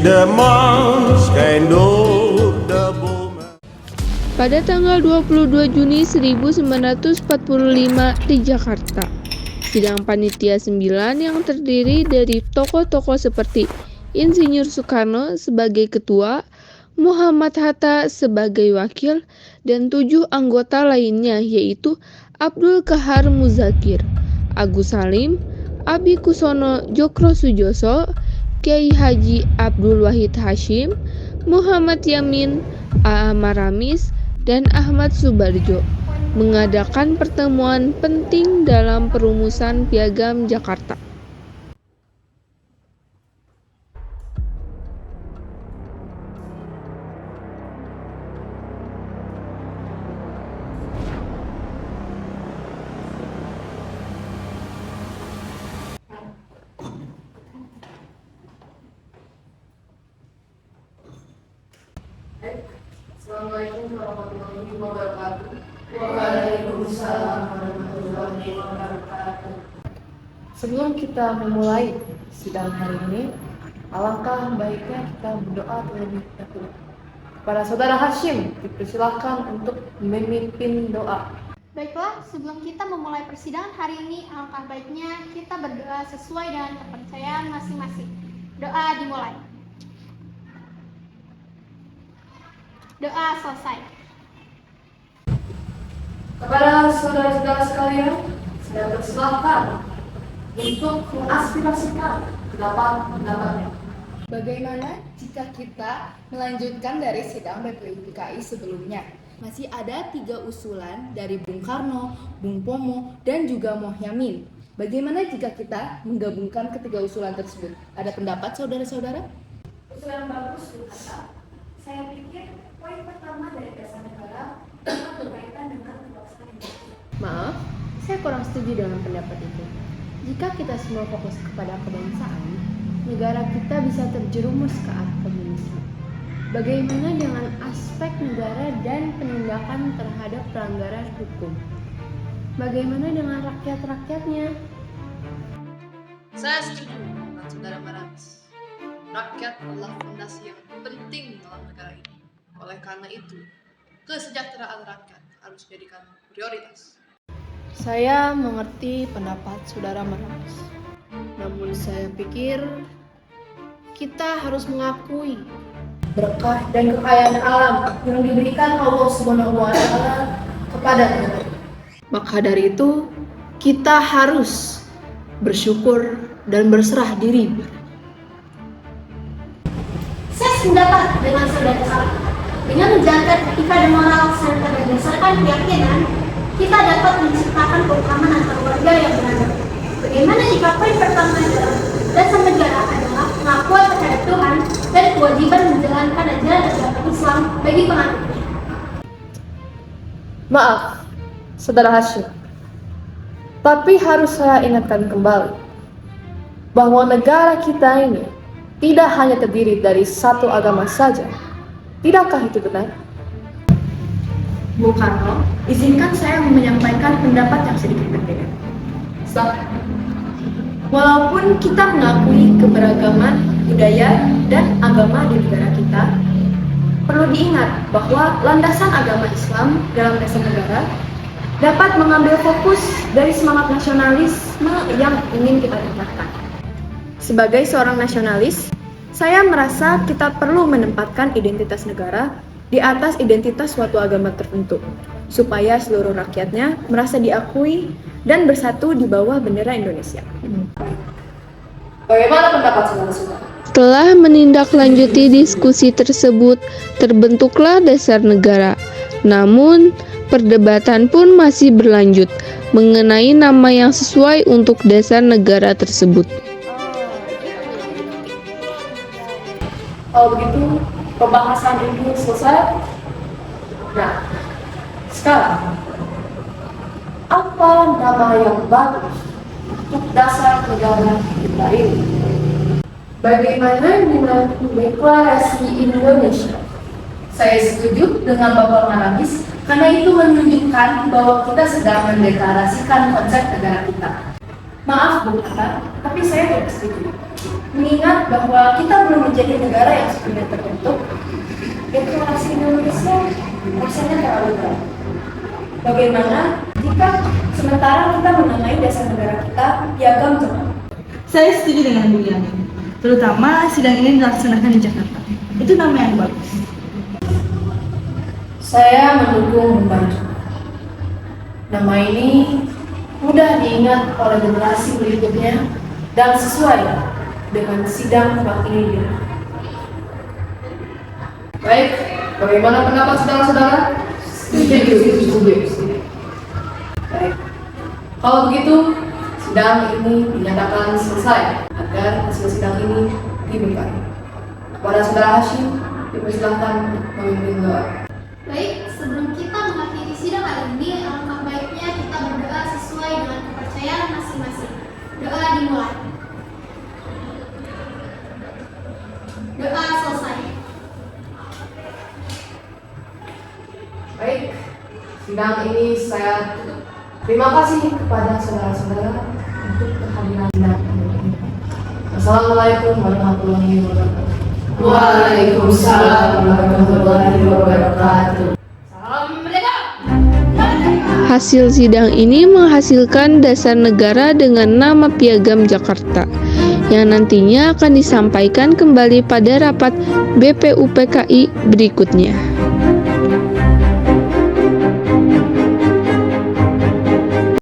Pada tanggal 22 Juni 1945 di Jakarta, sidang panitia 9 yang terdiri dari tokoh-tokoh seperti Insinyur Soekarno sebagai ketua, Muhammad Hatta sebagai wakil, dan 7 anggota lainnya yaitu Abdul Qahar Muzakir, Agus Salim, Abi Kusono Djokrosujoso, Kiai Haji Abdul Wahid Hasyim, Muhammad Yamin, A.A. Maramis, dan Ahmad Subarjo mengadakan pertemuan penting dalam perumusan Piagam Jakarta. Assalamualaikum warahmatullahi wabarakatuh. Waalaikumsalam warahmatullahi wabarakatuh. Sebelum kita memulai sidang hari ini, alangkah baiknya kita berdoa terlebih dahulu. Kepada Saudara Hasyim, dipersilakan untuk memimpin doa. Baiklah, sebelum kita memulai persidangan hari ini, alangkah baiknya kita berdoa sesuai dengan kepercayaan masing-masing. Doa dimulai. Doa selesai. Kepada saudara-saudara sekalian, saya persilakan untuk mengaspirasikan pendapat-pendapatnya. Bagaimana jika kita melanjutkan dari sidang BPUPKI sebelumnya? Masih ada 3 usulan dari Bung Karno, Bung Pomo, dan juga Mohyamin. Bagaimana jika kita menggabungkan ketiga usulan tersebut? Ada pendapat saudara-saudara? Usulan bagus, Bu Hatta. Saya pikir poin pertama dari dasar negara sangat berkaitan dengan kebangsaan Indonesia. Maaf, saya kurang setuju dengan pendapat itu. Jika kita semua fokus kepada kebangsaan, negara kita bisa terjerumus ke arah komunisme. Bagaimana dengan aspek negara dan penindakan terhadap pelanggaran hukum? Bagaimana dengan rakyat-rakyatnya? Saya setuju dengan Saudara Maramis. Rakyat adalah fondasi yang penting dalam negara ini. Oleh karena itu, kesejahteraan rakyat harus dijadikan prioritas. Saya mengerti pendapat saudara Maramis. Namun saya pikir kita harus mengakui Berkah dan kekayaan alam yang diberikan Allah Subhanahu wa Ta'ala kepada kita. Maka dari itu, kita harus bersyukur dan berserah diri. Saya sependapat dengan saudara Salam. Dengan menjaga etika dan moral serta berdasarkan keyakinan, kita dapat menciptakan keutamaan antar warga yang beradab. Bagaimana jika poin pertama dalam dasar negara adalah pengakuan terhadap Tuhan dan kewajiban menjalankan ajaran agama Islam bagi penganutnya? Maaf, Saudara Hasyim. Tapi harus saya ingatkan kembali bahwa negara kita ini tidak hanya terdiri dari satu agama saja. Tidakkah itu benar? Bung Karno, izinkan saya menyampaikan pendapat yang sedikit berbeda. Walaupun kita mengakui keberagaman budaya dan agama di negara kita, perlu diingat bahwa landasan agama Islam dalam dasar negara dapat mengambil fokus dari semangat nasionalisme yang ingin kita dapatkan. Sebagai seorang nasionalis, saya merasa kita perlu menempatkan identitas negara di atas identitas suatu agama tertentu, supaya seluruh rakyatnya merasa diakui dan bersatu di bawah bendera Indonesia. Bagaimana pendapat saudara-saudara? Setelah menindaklanjuti diskusi tersebut, terbentuklah dasar negara. Namun, perdebatan pun masih berlanjut mengenai nama yang sesuai untuk dasar negara tersebut. Kalau begitu, pembahasan ini selesai. Nah, sekarang, apa nama yang bagus untuk dasar negara kita ini? Bagaimana dengan Deklarasi Indonesia? Saya setuju dengan Bapak Maramis, karena itu menunjukkan bahwa kita sedang mendeklarasikan konsep negara kita. Maaf Bu Hatta, tapi saya tidak setuju. Mengingat bahwa kita belum menjadi negara yang sepenuhnya terbentuk, deklarasi Indonesia rasanya terlalu berat. Bagaimana jika sementara kita menamai dasar negara kita Piagam Jakarta? Saya setuju dengan Bu Yani, terutama sidang ini dilaksanakan di Jakarta. Itu nama yang bagus. Saya mendukung membantu. Nama ini mudah diingat oleh generasi berikutnya dan sesuai dengan sidang bab ini. Baik, bagaimana pendapat saudara-saudara? Setuju. Baik. Kalau begitu, sidang ini dinyatakan selesai agar hasil sidang ini diberkati. Kepada saudara Hashim, dipersilahkan memimpin doa. Baik, sebelum kita mengakhiri sidang hari ini, alangkah baiknya kita berdoa sesuai dengan kepercayaan masing-masing. Doa dimulai. Doa selesai. Baik, sidang ini saya tutup. Terima kasih kepada saudara-saudara untuk kehadiran sidang ini. Assalamualaikum warahmatullahi wabarakatuh. Waalaikumsalam warahmatullahi wabarakatuh. Salam merdeka! Hasil sidang ini menghasilkan dasar negara dengan nama Piagam Jakarta yang nantinya akan disampaikan kembali pada rapat BPUPKI berikutnya.